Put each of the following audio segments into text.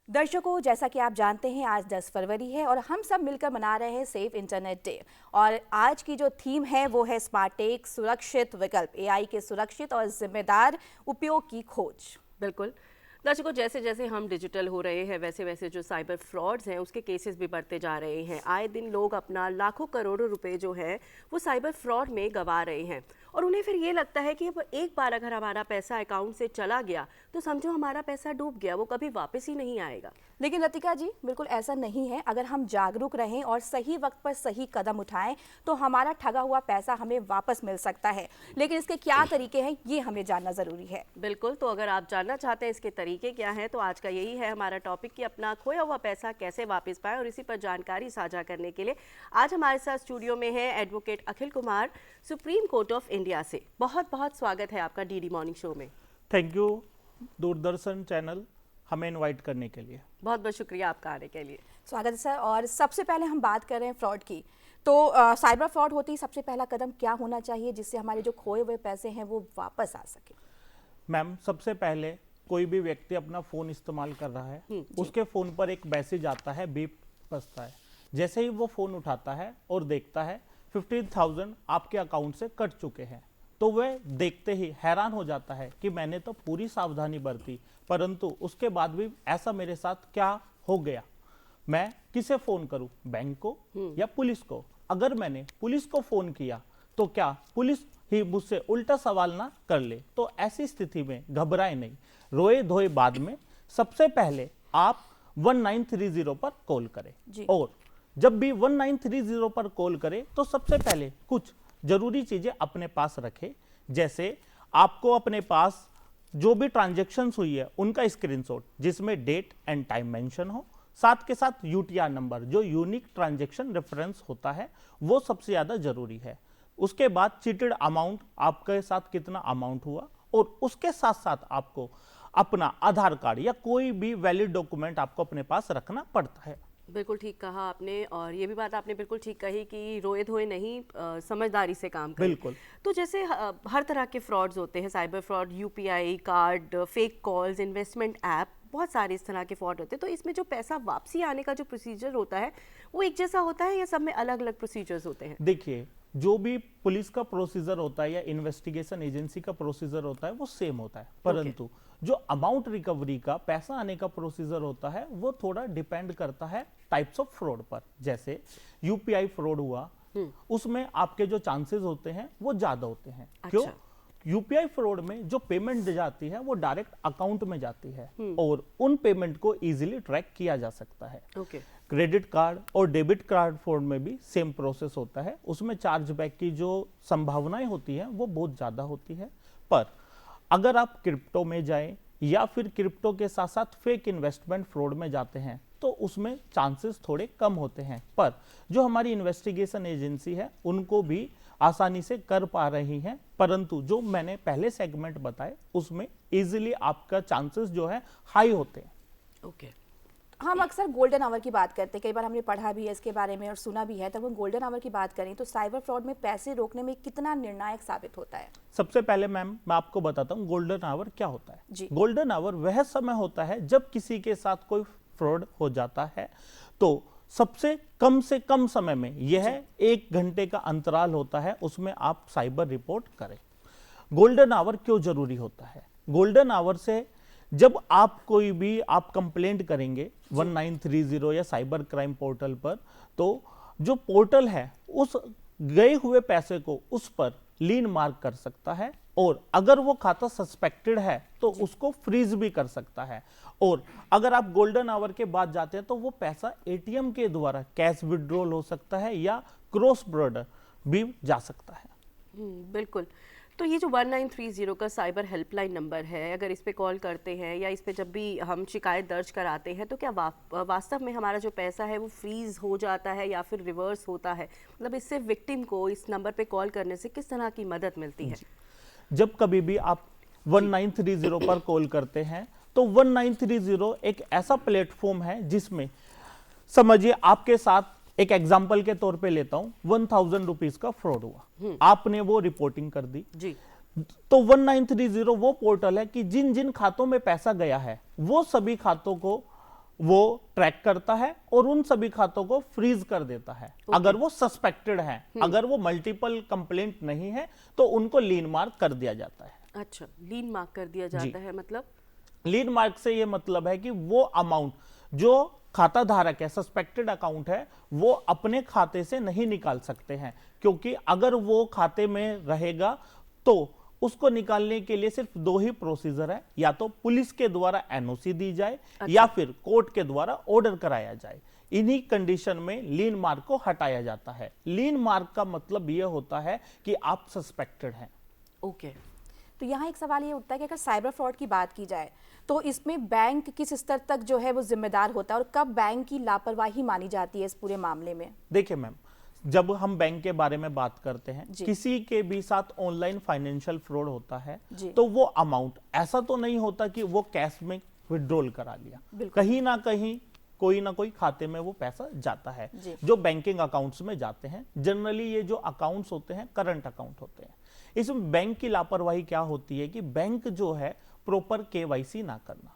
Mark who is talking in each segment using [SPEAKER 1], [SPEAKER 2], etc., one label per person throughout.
[SPEAKER 1] दर्शकों, जैसा कि आप जानते हैं आज 10 फरवरी है और हम सब मिलकर मना रहे हैं सेफ इंटरनेट डे। और आज की जो थीम है वो है स्मार्ट टेक, सुरक्षित विकल्प, एआई के सुरक्षित और जिम्मेदार उपयोग की खोज।
[SPEAKER 2] बिल्कुल दर्शकों, जैसे जैसे हम डिजिटल हो रहे हैं वैसे वैसे जो साइबर फ्रॉड्स हैं उसके केसेस भी बढ़ते जा रहे हैं। आए दिन लोग अपना लाखों करोड़ों रुपए जो है वो साइबर फ्रॉड में गंवा रहे हैं और उन्हें फिर ये लगता है कि अब एक बार अगर हमारा पैसा अकाउंट से चला गया तो समझो हमारा पैसा डूब गया, वो कभी वापस ही नहीं आएगा।
[SPEAKER 1] लेकिन रतिका जी, बिल्कुल ऐसा नहीं है। अगर हम जागरूक रहें और सही वक्त पर सही कदम उठाएं तो हमारा ठगा हुआ पैसा हमें वापस मिल सकता है। लेकिन इसके क्या तरीके हैं ये हमें जानना जरूरी है।
[SPEAKER 2] बिल्कुल, तो अगर आप जानना चाहते हैं इसके तरीके क्या हैं तो आज का यही है हमारा टॉपिक कि अपना खोया हुआ पैसा कैसे वापस पाएं। और इसी पर जानकारी साझा करने के लिए आज हमारे साथ स्टूडियो में है advocate Akhil Kumar, supreme court of India से। बहुत बहुत स्वागत है आपका डीडी मॉर्निंग शो में।
[SPEAKER 3] थैंक यू दूरदर्शन चैनल हमें इनवाइट करने के लिए।
[SPEAKER 2] बहुत बहुत शुक्रिया आपका आने के लिए।
[SPEAKER 1] स्वागत है सर। और सबसे पहले हम बात कर रहे हैं फ्रॉड की। तो साइबर फ्रॉड होती ही सबसे पहला कदम क्या होना चाहिए जिससे हमारे जो खोए हुए पैसे हैं वो वापस आ सके?
[SPEAKER 3] मैम, सबसे पहले कोई भी व्यक्ति अपना फ़ोन इस्तेमाल कर रहा है, उसके फ़ोन पर एक मैसेज आता है, बीप बजता है। जैसे ही वो फ़ोन उठाता है और देखता है 15,000 आपके अकाउंट से कट चुके हैं, तो वह देखते ही हैरान हो जाता है कि मैंने तो पूरी सावधानी बरती, परंतु उसके बाद भी ऐसा मेरे साथ क्या हो गया। मैं किसे फ़ोन करूं, बैंक को या पुलिस को? अगर मैंने पुलिस को फ़ोन किया तो क्या पुलिस ही मुझसे उल्टा सवाल ना कर ले? तो ऐसी स्थिति में घबराए नहीं, रोए धोए बाद में सबसे पहले आप 1930 पर कॉल करें। और जब भी 1930 पर कॉल करें तो सबसे पहले कुछ जरूरी चीजें अपने पास रखें। जैसे आपको अपने पास जो भी ट्रांजैक्शंस हुई है उनका स्क्रीनशॉट जिसमें डेट एंड टाइम मेंशन हो, साथ के साथ यूटीआर नंबर जो यूनिक ट्रांजैक्शन रेफरेंस होता है वो सबसे ज्यादा जरूरी है। उसके बाद चीटेड अमाउंट, आपके साथ कितना अमाउंट हुआ, और उसके साथ साथ आपको अपना आधार कार्ड या कोई भी वैलिड डॉक्यूमेंट आपको अपने पास रखना पड़ता है।
[SPEAKER 2] बिल्कुल ठीक कहा आपने, और ये भी बात आपने बिल्कुल ठीक कही कि रोए धोए नहीं, समझदारी से काम करें।
[SPEAKER 3] बिल्कुल।
[SPEAKER 2] तो जैसे हर तरह के फ्रॉड्स होते हैं, cyber fraud, UPI card, fake calls, investment app, बहुत सारे इस तरह के फ्रॉड होते हैं। तो इसमें जो पैसा वापसी आने का जो प्रोसीजर होता है वो एक जैसा होता है या सब में अलग अलग प्रोसीजर्स होते हैं?
[SPEAKER 3] देखिए, जो भी पुलिस का प्रोसीजर होता है या इन्वेस्टिगेशन एजेंसी का प्रोसीजर होता है वो सेम होता है, परंतु जो अमाउंट रिकवरी का, पैसा आने का प्रोसीजर होता है वो थोड़ा डिपेंड करता है टाइप्स ऑफ फ्रॉड पर। जैसे यूपीआई फ्रॉड हुआ, उसमें आपके जो चांसेस होते हैं वो ज्यादा होते हैं। क्यों? यूपीआई फ्रॉड में जो पेमेंट जाती है वो डायरेक्ट अकाउंट में जाती है और उन पेमेंट को इजीली ट्रैक किया जा सकता है। क्रेडिट कार्ड और डेबिट कार्ड फ्रॉड में भी सेम प्रोसेस होता है, उसमें चार्जबैक की जो संभावनाएं होती हैं वो बहुत ज्यादा होती है। पर अगर आप क्रिप्टो में जाएं या फिर क्रिप्टो के साथ साथ फेक इन्वेस्टमेंट फ्रॉड में जाते हैं तो उसमें चांसेस थोड़े कम होते हैं। पर जो हमारी इन्वेस्टिगेशन एजेंसी है उनको भी आसानी से कर पा रही हैं, परंतु जो मैंने पहले सेगमेंट बताए उसमें इजीली आपका चांसेस जो है हाई होते हैं।
[SPEAKER 1] हम अक्सर गोल्डन आवर की बात करते हैं, कई बार हमने पढ़ा भी है इसके बारे में और सुना भी है। तब हम गोल्डन आवर की बात करें तो साइबर फ्रॉड में पैसे रोकने में कितना निर्णायक साबित होता है?
[SPEAKER 3] सबसे पहले मैम मैं आपको बताता हूँ गोल्डन आवर क्या होता है। गोल्डन आवर वह समय होता है जब किसी के साथ कोई फ्रॉड हो जाता है तो सबसे कम समय में यह 1 घंटे का अंतराल होता है, उसमें आप साइबर रिपोर्ट करें। गोल्डन आवर क्यों जरूरी होता है? गोल्डन आवर से जब आप कोई भी आप कंप्लेंट करेंगे 1930 या साइबर क्राइम पोर्टल पर, तो जो पोर्टल है उस गए हुए पैसे को उस पर लीन मार्क कर सकता है और अगर वो खाता सस्पेक्टेड है तो उसको फ्रीज भी कर सकता है। और अगर आप गोल्डन आवर के बाद जाते हैं तो वो पैसा एटीएम के द्वारा कैश विड्रॉल हो सकता है या क्रॉस बॉर्डर भी जा सकता है।
[SPEAKER 2] बिल्कुल। तो ये जो 1930 का साइबर हेल्पलाइन नंबर है, अगर इस पे कॉल करते हैं या इस पे जब भी हम शिकायत दर्ज कराते हैं तो क्या वास्तव में हमारा जो पैसा है वो फ्रीज हो जाता है या फिर रिवर्स होता है? मतलब इससे विक्टिम को इस नंबर पे कॉल करने से किस तरह की मदद मिलती है?
[SPEAKER 3] जब कभी भी आप 1930 पर कॉल करते हैं तो 1930 एक ऐसा प्लेटफॉर्म है जिसमें समझिए आपके साथ, एक एग्जाम्पल के तौर पे लेता हूं, 1000 रुपीज का फ्रॉड हुआ, आपने वो रिपोर्टिंग कर दी। तो 1930 वो पोर्टल है कि जिन जिन खातों में पैसा गया है वो सभी खातों को वो ट्रैक करता है और उन सभी खातों को फ्रीज कर देता है। अगर वो सस्पेक्टेड है, अगर वो मल्टीपल कंप्लेंट नहीं है तो उनको लीन मार्क कर दिया जाता है।
[SPEAKER 2] अच्छा, लीन मार्क कर दिया जाता है, मतलब
[SPEAKER 3] लीन मार्क से ये मतलब है कि वो अमाउंट जो खाता धारक है, सस्पेक्टेड अकाउंट है, वो अपने खाते से नहीं निकाल सकते हैं, क्योंकि अगर वो खाते में रहेगा तो उसको निकालने के लिए सिर्फ दो ही प्रोसीजर है, या तो पुलिस के द्वारा एनओसी दी जाए या फिर कोर्ट के द्वारा ऑर्डर कराया जाए। इन्हीं कंडीशन में लीन मार्क को हटाया जाता है। लीन मार्क का मतलब यह होता है कि आप सस्पेक्टेड हैं।
[SPEAKER 2] ओके।
[SPEAKER 1] तो यहाँ एक सवाल ये उठता है कि अगर साइबर फ्रॉड की बात की जाए तो इसमें बैंक किस स्तर तक जो है वो जिम्मेदार होता है और कब बैंक की लापरवाही मानी जाती है इस पूरे मामले में?
[SPEAKER 3] देखिए मैम, जब हम बैंक के बारे में बात करते हैं, किसी के भी साथ ऑनलाइन फाइनेंशियल फ्रॉड होता है तो वो अमाउंट ऐसा तो नहीं होता कि वो कैश में विड्रॉल करा लिया, कहीं ना कहीं कोई ना कोई खाते में वो पैसा जाता है जो बैंकिंग अकाउंट्स में जाते हैं। जनरली ये जो अकाउंट्स होते हैं करंट अकाउंट होते हैं। इसमें बैंक की लापरवाही क्या होती है कि बैंक जो है प्रॉपर केवाईसी ना करना।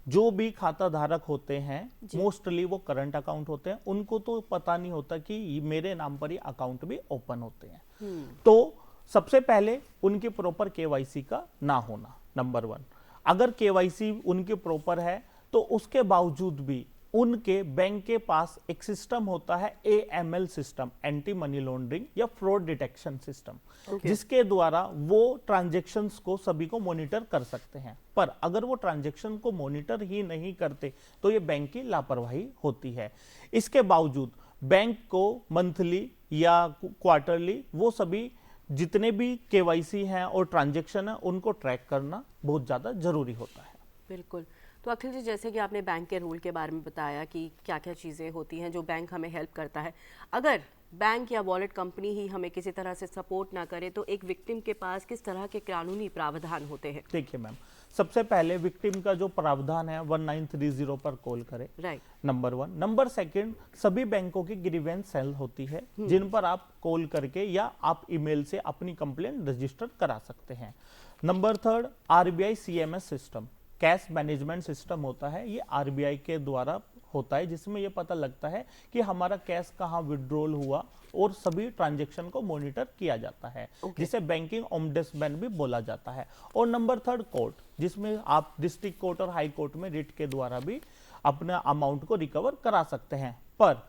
[SPEAKER 3] जो भी खाता धारक होते हैं मोस्टली वो करंट अकाउंट होते हैं, उनको तो पता नहीं होता कि मेरे नाम पर ही अकाउंट भी ओपन होते हैं। तो सबसे पहले उनकी प्रॉपर केवाईसी का ना होना, नंबर 1। अगर केवाईसी उनकी प्रॉपर है तो उसके बावजूद भी उनके बैंक के पास एक सिस्टम होता है AML system, anti money laundering या फ्रॉड डिटेक्शन सिस्टम, जिसके द्वारा वो ट्रांजैक्शंस को सभी को मॉनिटर कर सकते हैं। पर अगर वो ट्रांजैक्शन को मॉनिटर ही नहीं करते तो ये बैंक की लापरवाही होती है। इसके बावजूद बैंक को मंथली या क्वार्टरली वो सभी जितने भी केवाईसी हैं और ट्रांजैक्शन है उनको ट्रैक करना बहुत ज्यादा जरूरी होता है।
[SPEAKER 2] बिल्कुल। तो अखिल जी, जैसे कि आपने बैंक के रूल के बारे में बताया कि क्या क्या चीज़ें होती हैं जो बैंक हमें हेल्प करता है, अगर बैंक या वॉलेट कंपनी ही हमें किसी तरह से सपोर्ट ना करे तो एक विक्टिम के पास किस तरह के कानूनी प्रावधान होते हैं?
[SPEAKER 3] देखिए मैम, सबसे पहले विक्टिम का जो प्रावधान है 1930 पर कॉल करे,
[SPEAKER 2] राइट,
[SPEAKER 3] नंबर 1। नंबर 2, सभी बैंकों की ग्रीवेंस सेल होती है जिन पर आप कॉल करके या आप ईमेल से अपनी कंप्लेंट रजिस्टर करा सकते हैं। Number 3, RBI CMS system, cash management system होता है, ये RBI के द्वारा होता है, जिसमें ये पता लगता है कि हमारा कैश कहाँ विड्रॉल हुआ और सभी ट्रांजैक्शन को मॉनिटर किया जाता है, जिसे बैंकिंग ओम्बुड्समैन भी बोला जाता है। और नंबर 3, कोर्ट, जिसमें आप डिस्ट्रिक्ट कोर्ट और हाई कोर्ट में रिट के द्वारा भी अपना अमाउंट को रिकवर करा सकते हैं। पर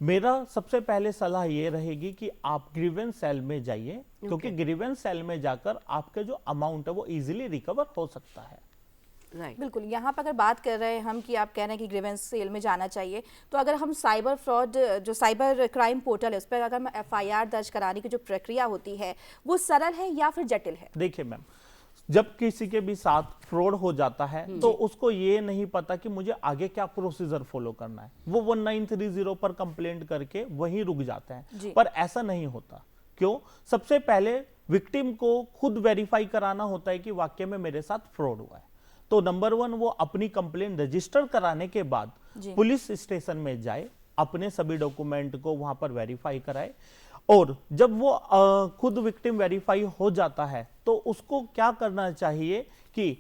[SPEAKER 3] मेरा सबसे पहले सलाह ये रहेगी कि आप ग्रीवेंस सेल में जाइए, क्योंकि ग्रीवेंस सेल में जाकर आपके जो अमाउंट है वो इजीली रिकवर हो सकता है।
[SPEAKER 1] बिल्कुल। यहाँ पर अगर बात कर रहे हैं हम कि आप कह रहे हैं कि ग्रीवेंस सेल में जाना चाहिए, तो अगर हम साइबर फ्रॉड जो साइबर क्राइम पोर्टल है उस पर अगर हम FIR दर्ज कराने की जो प्रक्रिया होती है वो सरल है या फिर जटिल है?
[SPEAKER 3] देखिए मैम, जब किसी के भी साथ फ्रॉड हो जाता है तो उसको ये नहीं पता कि मुझे आगे क्या प्रोसीजर फॉलो करना है, वो 1930 पर कंप्लेंट करके वहीं रुक जाते हैं। पर ऐसा नहीं होता। क्यों? सबसे पहले विक्टिम को खुद वेरीफाई कराना होता है कि वाकई में मेरे साथ फ्रॉड हुआ है। तो नंबर 1, वो अपनी कंप्लेंट रजिस्टर कराने के बाद पुलिस स्टेशन में जाए, अपने सभी डॉक्यूमेंट को वहां पर वेरीफाई कराए, और जब वो खुद विक्टिम वेरीफाई हो जाता है तो उसको क्या करना चाहिए कि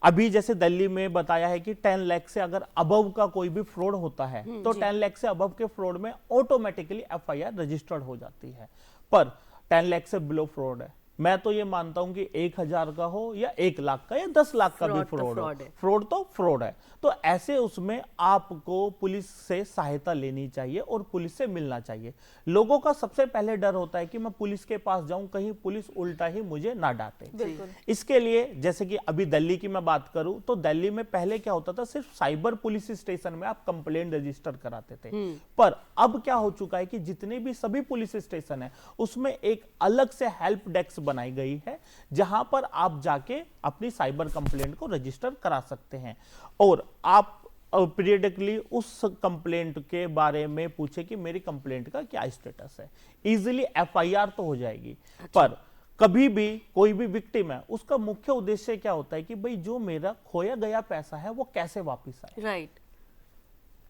[SPEAKER 3] अभी जैसे दिल्ली में बताया है कि 10 लाख से अगर अबव का कोई भी फ्रॉड होता है तो 10 लाख से अबव के फ्रॉड में ऑटोमेटिकली FIR रजिस्टर्ड हो जाती है। पर 10 लाख से बिलो फ्रॉड है, मैं तो ये मानता हूं कि 1000 का हो या 1 लाख का या 10 लाख का भी फ्रॉड हो, फ्रॉड तो फ्रॉड है। तो ऐसे उसमें आपको पुलिस से सहायता लेनी चाहिए और पुलिस से मिलना चाहिए। लोगों का सबसे पहले डर होता है कि मैं पुलिस के पास जाऊं, कहीं पुलिस उल्टा ही मुझे ना डांटे। इसके लिए जैसे कि अभी दिल्ली की मैं बात करूं तो दिल्ली में पहले क्या होता था, सिर्फ साइबर पुलिस स्टेशन में आप कंप्लेंट रजिस्टर कराते थे। पर अब क्या हो चुका है कि जितने भी सभी पुलिस स्टेशन है उसमें एक अलग से हेल्प डेस्क बनाई गई है, जहां पर आप जाके अपनी साइबर कंप्लेंट को रजिस्टर करा सकते हैं और आप पीरियडिकली उस कंप्लेंट के बारे में पूछे कि मेरी कंप्लेंट का क्या स्टेटस है। इजीली FIR तो हो जाएगी। पर कभी भी कोई भी विक्टिम है, उसका मुख्य उद्देश्य क्या होता है कि भाई जो मेरा खोया गया पैसा है वो कैसे वापस आए।
[SPEAKER 2] राइट।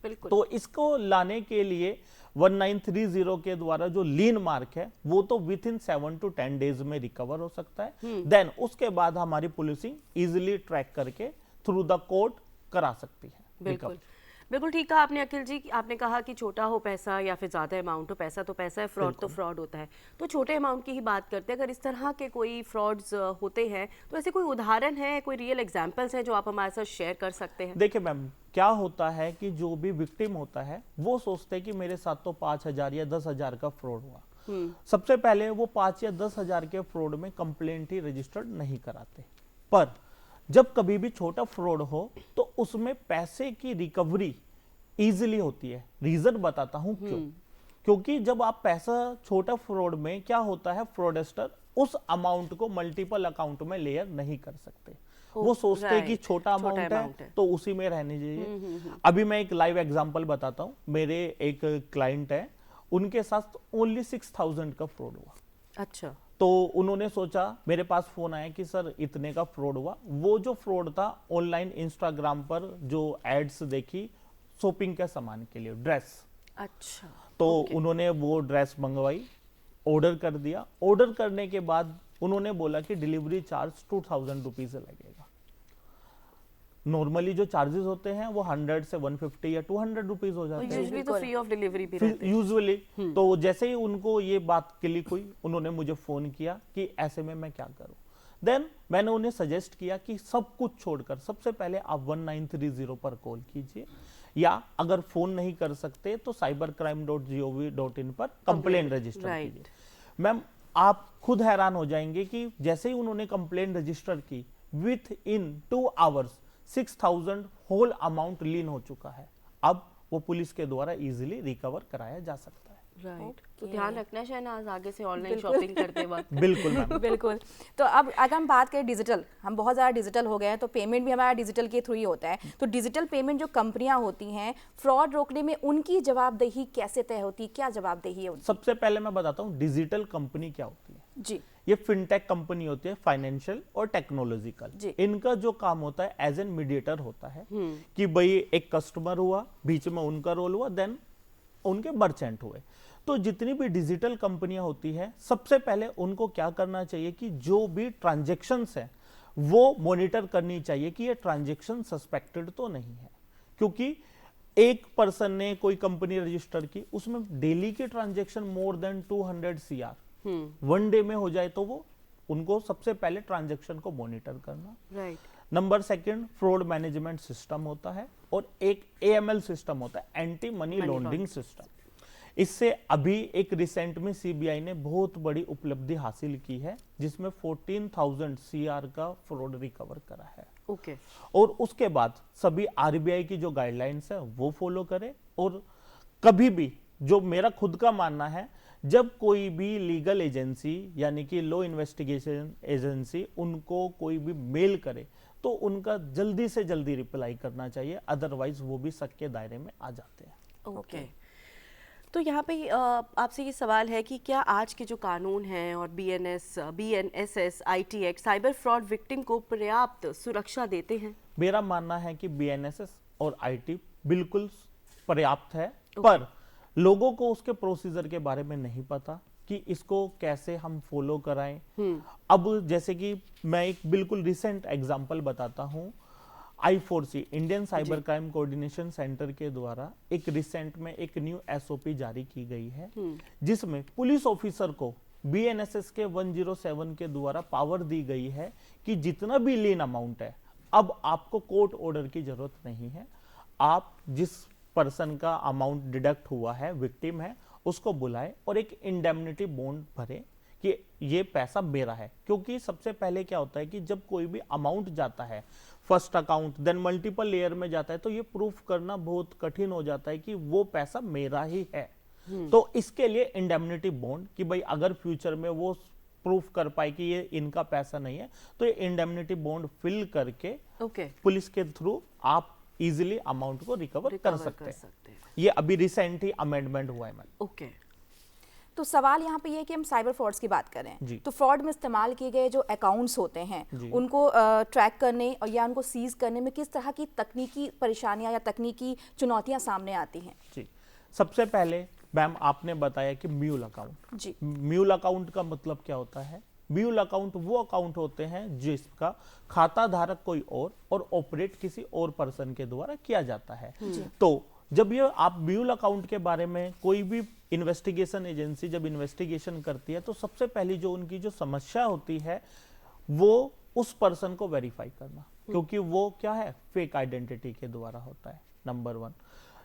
[SPEAKER 2] बिल्कुल।
[SPEAKER 3] तो इसको लाने के लिए 1930 के द्वारा जो लीन मार्क है वो तो विद इन 7 to 10 डेज में रिकवर हो सकता है। देन उसके बाद हमारी पुलिसिंग इजिली ट्रैक करके थ्रू द कोर्ट करा सकती है।
[SPEAKER 2] बिल्कुल बिल्कुल ठीक कहा आपने अखिल जी। आपने कहा कि छोटा हो पैसा या फिर ज़्यादा अमाउंट हो पैसा तो पैसा है, फ्रॉड तो फ्रॉड होता है। तो छोटे अमाउंट की ही बात करते हैं, अगर इस तरह के कोई फ्रॉड्स होते हैं तो ऐसे कोई उदाहरण है, कोई रियल एग्जांपल्स हैं जो आप हमारे साथ शेयर कर सकते हैं?
[SPEAKER 3] देखिए मैम, क्या होता है कि जो भी विक्टिम होता है वो सोचते हैं कि मेरे साथ तो 5,000 या 10,000 का फ्रॉड हुआ। सबसे पहले वो 5 या 10,000 के फ्रॉड में कंप्लेंट ही रजिस्टर्ड नहीं कराते, पर जब कभी भी छोटा फ्रॉड हो तो उसमें पैसे की रिकवरी इजीली होती है। रीजन बताता हूं क्यों। क्योंकि जब आप पैसा छोटा फ्रॉड में क्या होता है, फ्रॉडस्टर उस अमाउंट को मल्टीपल अकाउंट में लेयर नहीं कर सकते। वो सोचते हैं कि छोटा अमाउंट है तो उसी में रहने चाहिए। अभी मैं एक लाइव एग्जांपल बताता हूं। मेरे एक क्लाइंट है, उनके साथ ओनली 6,000 का फ्रॉड हुआ।
[SPEAKER 2] अच्छा।
[SPEAKER 3] तो उन्होंने सोचा, मेरे पास फोन आया कि सर इतने का फ्रॉड हुआ। वो जो फ्रॉड था ऑनलाइन इंस्टाग्राम पर जो एड्स देखी शॉपिंग के सामान के लिए, ड्रेस।
[SPEAKER 2] अच्छा।
[SPEAKER 3] तो उन्होंने वो ड्रेस मंगवाई, ऑर्डर कर दिया। ऑर्डर करने के बाद उन्होंने बोला कि डिलीवरी चार्ज 2,000 रुपीज लगेगा। नॉर्मली जो चार्जेस होते हैं वो 100 से 150 या 200 रुपीज हो जाते हैं
[SPEAKER 2] यूजुअली तो फ्री ऑफ डिलीवरी भी रहते हैं।
[SPEAKER 3] यूजुअली। तो जैसे ही उनको ये बात क्लिक हुई, उन्होंने मुझे फोन किया कि ऐसे में मैं क्या करूं। देन मैंने उन्हें सजेस्ट किया कि सब कुछ छोड़कर सबसे पहले आप 1930 पर कॉल कीजिए, या अगर फोन नहीं कर सकते तो cybercrime.gov.in पर कंप्लेंट रजिस्टर कीजिए। मैम, आप खुद हैरान हो जाएंगे कि जैसे ही उन्होंने कंप्लेंट रजिस्टर की, within 2 hours 6,000 whole amount lien हो चुका है। अब वो पुलिस के द्वारा इजीली रिकवर कराया जा सकता है।
[SPEAKER 2] राइट। तो ध्यान रखना शहनाज आगे से ऑनलाइन शॉपिंग करते वक्त।
[SPEAKER 3] बिल्कुल मैम।
[SPEAKER 1] बिल्कुल। तो अब अगर हम बात करें डिजिटल, हम बहुत ज़्यादा डिजिटल हो गए हैं, तो पेमेंट भी हमारा डिजिटल के थ्रू ही होता है। तो डिजिटल पेमेंट जो कंपनियां होती हैं, फ्रॉड रोकने में उनकी जवाबदेही कैसे तय होती है, क्या जवाबदेही है उनकी?
[SPEAKER 3] सबसे पहले मैं बताता हूँ डिजिटल कंपनी क्या होती है।
[SPEAKER 1] जी।
[SPEAKER 3] ये फिनटेक कंपनी होती है, फाइनेंशियल और टेक्नोलॉजिकल। इनका जो काम होता है एज एन मीडिएटर होता है कि भाई एक कस्टमर हुआ, बीच में उनका रोल हुआ, देन उनके मर्चेंट हुए। तो जितनी भी डिजिटल कंपनियां होती है, सबसे पहले उनको क्या करना चाहिए कि जो भी ट्रांजैक्शंस है वो मॉनिटर करनी चाहिए कि ये ट्रांजैक्शन सस्पेक्टेड तो नहीं है। क्योंकि एक पर्सन ने कोई कंपनी रजिस्टर की, उसमें डेली के transaction more than 200 CR one day में हो जाए तो वो उनको सबसे पहले ट्रांजैक्शन को मॉनिटर करना।
[SPEAKER 2] Right.
[SPEAKER 3] Number second, fraud management system होता है, और एक AML सिस्टम होता है, एंटी मनी लॉन्ड्रिंग सिस्टम। इससे अभी एक रिसेंट में CBI ने बहुत बड़ी उपलब्धि हासिल की है, जिसमें 14,000 CR का फ्रॉड रिकवर करा है।
[SPEAKER 2] ओके।
[SPEAKER 3] और उसके बाद सभी RBI की जो गाइडलाइंस है वो फॉलो करें। और कभी भी, जो मेरा खुद का मानना है, जब कोई भी लीगल एजेंसी यानी कि लॉ इन्वेस्टिगेशन एजेंसी उनको कोई भी मेल करे तो उनका जल्दी से जल्दी रिप्लाई करना चाहिए, अदरवाइज वो भी शक के दायरे में आ जाते हैं।
[SPEAKER 2] ओके। तो यहाँ पे आपसे ये सवाल है कि क्या आज के जो कानून हैं और BNSS, IT act cyber fraud victim को पर्याप्त सुरक्षा देते हैं?
[SPEAKER 3] मेरा मानना है कि BNSS और IT बिल्कुल पर्याप्त है, पर लोगों को उसके प्रोसीजर के बारे में नहीं पता कि इसको कैसे हम फॉलो कराएं। अब जैसे कि मैं एक बिल्कुल रिसेंट एग्जांपल बताता हूं, I4C Indian cyber crime coordination centre के द्वारा एक रिसेंट में एक न्यू SOP जारी की गई है, जिसमें पुलिस ऑफिसर को BNSS के 107 के द्वारा पावर दी गई है कि जितना भी लीन अमाउंट है, अब आपको कोर्ट ऑर्डर की जरूरत नहीं है। आप जिस पर्सन का अमाउंट डिडक्ट हुआ है, विक्टिम है, उसको बुलाए और एक इंडेमनिटी बॉन्ड भरे कि ये पैसा मेरा है। क्योंकि सबसे पहले क्या होता है कि जब कोई भी अमाउंट जाता है first account then multiple layer में जाता है, तो ये प्रूफ करना बहुत कठिन हो जाता है कि वो पैसा मेरा ही है। तो इसके लिए इंडेमनिटी बॉन्ड, कि भाई अगर फ्यूचर में वो प्रूफ कर पाए कि ये इनका पैसा नहीं है, तो ये इंडेमनिटी बॉन्ड फिल करके पुलिस के थ्रू आप इजीली अमाउंट को रिकवर कर सकते हैं। ये अभी रिसेंट ही अमेंडमेंट हुआ है मैम।
[SPEAKER 2] ओके।
[SPEAKER 1] तो सवाल यहाँ पे ये है कि हम साइबर फ्रॉड्स की बात करें
[SPEAKER 3] जी।
[SPEAKER 1] तो फ्रॉड में इस्तेमाल किए गए जो अकाउंट्स होते हैं
[SPEAKER 3] जी।
[SPEAKER 1] उनको ट्रैक करने और या उनको सीज करने में किस तरह की तकनीकी परेशानियां या तकनीकी चुनौतियां सामने आती हैं?
[SPEAKER 3] जी, सबसे पहले मैम आपने बताया कि म्यूल अकाउंट।
[SPEAKER 1] जी।
[SPEAKER 3] म्यूल अकाउंट का मतलब क्या होता है? म्यूल अकाउंट वो अकाउंट होते हैं जिसका खाता धारक कोई और ऑपरेट किसी और पर्सन के द्वारा किया जाता है। तो जब ये आप म्यूल अकाउंट के बारे में कोई भी इन्वेस्टिगेशन एजेंसी जब इन्वेस्टिगेशन करती है तो सबसे पहली जो उनकी जो समस्या होती है वो उस पर्सन को वेरीफाई करना, क्योंकि वो क्या है, फेक आइडेंटिटी के द्वारा होता है। नंबर 1,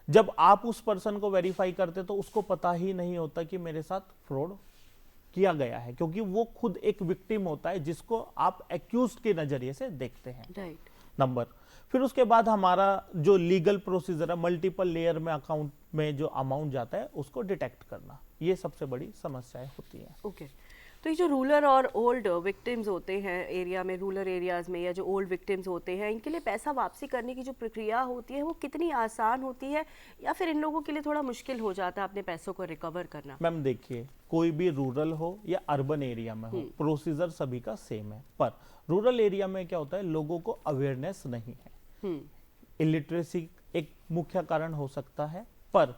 [SPEAKER 3] जब आप उस पर्सन को वेरीफाई करते तो उसको पता ही नहीं होता कि मेरे साथ फ्रॉड किया गया है, क्योंकि वो खुद एक विक्टिम होता है जिसको आप एक्यूज्ड के नजरिए से देखते हैं।
[SPEAKER 2] राइट।
[SPEAKER 3] नंबर, फिर उसके बाद हमारा जो लीगल प्रोसीजर है, मल्टीपल लेयर में अकाउंट में जो अमाउंट जाता है उसको डिटेक्ट करना, ये सबसे बड़ी समस्याएं होती हैं।
[SPEAKER 2] ओके। तो ये जो रूरल और ओल्ड विक्टिम्स होते हैं एरिया में, रूरल एरियाज में, या जो ओल्ड विक्टिम्स होते हैं, इनके लिए पैसा वापसी करने की जो प्रक्रिया होती है वो कितनी आसान होती है, या फिर इन लोगों के लिए थोड़ा मुश्किल हो जाता है अपने पैसों को रिकवर करना?
[SPEAKER 3] मैम देखिए, कोई भी रूरल हो या अर्बन एरिया में हो, प्रोसीजर सभी का सेम है, पर रूरल एरिया में क्या होता है, लोगों को अवेयरनेस नहीं है। इलिटरेसी एक मुख्य कारण हो सकता है, पर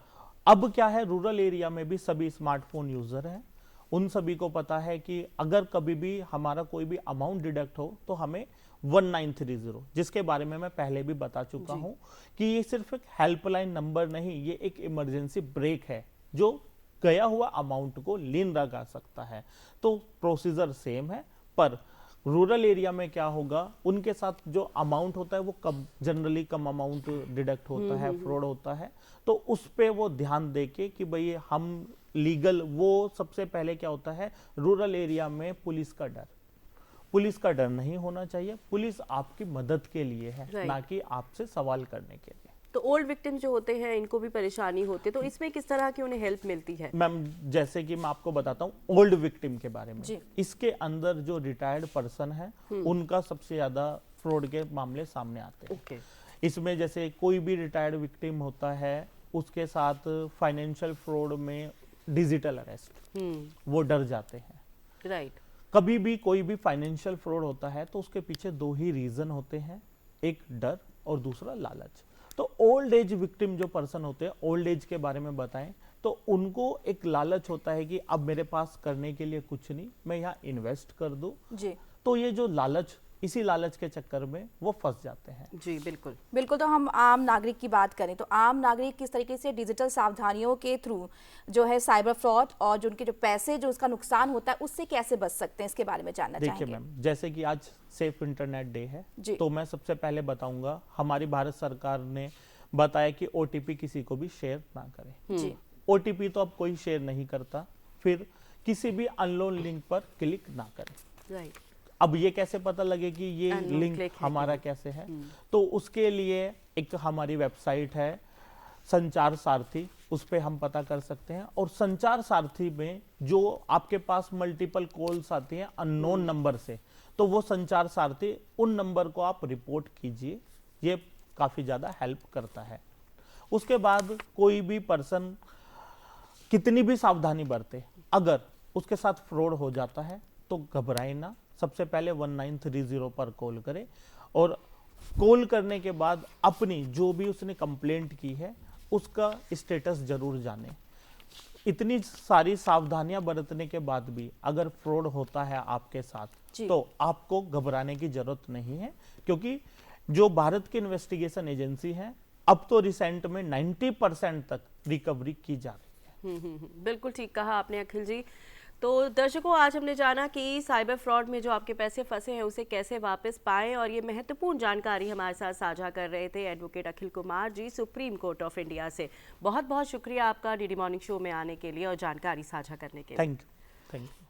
[SPEAKER 3] अब क्या है, रूरल एरिया में भी सभी स्मार्टफोन यूजर हैं। उन सभी को पता है कि अगर कभी भी हमारा कोई भी अमाउंट डिडक्ट हो तो हमें 1930, जिसके बारे में मैं पहले भी बता चुका हूं कि ये सिर्फ एक हेल्पलाइन नंबर नहीं, ये एक इमरजेंसी ब्रेक है जो गया हुआ अमाउंट को लीन लगा सकता है। तो प्रोसीजर सेम है, पर रूरल एरिया में क्या होगा, उनके साथ जो अमाउंट होता है वो कम, जनरली कम अमाउंट डिडक्ट होता है, फ्रॉड होता है, तो उस पे वो ध्यान देके कि भाई हम लीगल, वो सबसे पहले क्या होता है, रूरल एरिया में पुलिस का डर नहीं होना चाहिए। पुलिस आपकी मदद के लिए है, ना कि आपसे सवाल करने के लिए।
[SPEAKER 2] तो ओल्ड विक्टिम जो होते हैं इनको भी परेशानी होती है, तो इसमें किस तरह की उन्हें हेल्प मिलती है?
[SPEAKER 3] मैम जैसे कि मैं आपको बताता हूँ ओल्ड विक्टिम के बारे में, इसके अंदर जो रिटायर्ड पर्सन है उनका सबसे ज्यादा फ्रॉड के मामले सामने आते हैं। इसमें जैसे कोई भी रिटायर्ड विक्टिम होता है, उसके साथ फाइनेंशियल फ्रॉड में डिजिटल अरेस्ट, वो डर जाते हैं।
[SPEAKER 2] राइट।
[SPEAKER 3] कभी भी कोई भी फाइनेंशियल फ्रॉड होता है तो उसके पीछे 2 ही रीजन होते हैं, एक डर और दूसरा लालच। तो ओल्ड एज विक्टिम जो पर्सन होते हैं, ओल्ड एज के बारे में बताएं तो उनको एक लालच होता है कि अब मेरे पास करने के लिए कुछ नहीं, मैं यहाँ इन्वेस्ट कर दूं।
[SPEAKER 1] जी।
[SPEAKER 3] तो ये जो लालच, इसी लालच के चक्कर में वो फंस जाते हैं।
[SPEAKER 2] जी बिल्कुल
[SPEAKER 1] बिल्कुल। तो हम आम नागरिक की बात करें तो आम नागरिक किस तरीके से डिजिटल सावधानियों के थ्रू जो है साइबर फ्रॉड और जो उनके जो पैसे जो उसका नुकसान होता है उससे कैसे बच सकते हैं, इसके बारे में जानना चाहेंगे।
[SPEAKER 3] देखिए मैम, जैसे कि आज सेफ इंटरनेट डे है, तो मैं सबसे पहले बताऊंगा, हमारी भारत सरकार ने बताया कि ओटीपी किसी को भी शेयर ना करें। ओटीपी तो अब कोई शेयर नहीं करता, फिर किसी भी अननोन लिंक पर क्लिक ना करें।
[SPEAKER 2] राइट।
[SPEAKER 3] अब ये कैसे पता लगे कि ये लिंक हमारा कैसे है, तो उसके लिए एक हमारी वेबसाइट है संचार सारथी, उस पे हम पता कर सकते हैं। और संचार सारथी में जो आपके पास मल्टीपल कॉल्स आती हैं अननोन नंबर से, तो वो संचार सारथी, उन नंबर को आप रिपोर्ट कीजिए, ये काफी ज्यादा हेल्प करता है। उसके बाद कोई भी पर्सन कितनी भी सावधानी बरते, अगर उसके साथ फ्रॉड हो जाता है तो घबराए ना, सबसे पहले 1930 पर कॉल करें, और कॉल करने के बाद अपनी जो भी उसने कंप्लेंट की है उसका स्टेटस जरूर जाने। इतनी सारी सावधानियां बरतने के बाद भी अगर फ्रॉड होता है आपके साथ तो आपको घबराने की जरूरत नहीं है, क्योंकि जो भारत की इन्वेस्टिगेशन एजेंसी है अब तो रिसेंट में 90% तक रिकवरी की जा रही है।
[SPEAKER 2] बिल्कुल ठीक कहा आपने अखिल जी। तो दर्शकों, आज हमने जाना कि साइबर फ्रॉड में जो आपके पैसे फंसे हैं उसे कैसे वापस पाएं, और ये महत्वपूर्ण जानकारी हमारे साथ साझा कर रहे थे advocate Akhil Kumar ji, supreme court of India से। बहुत बहुत शुक्रिया आपका डीडी मॉर्निंग शो में आने के लिए और जानकारी साझा करने के लिए।
[SPEAKER 3] Thank you.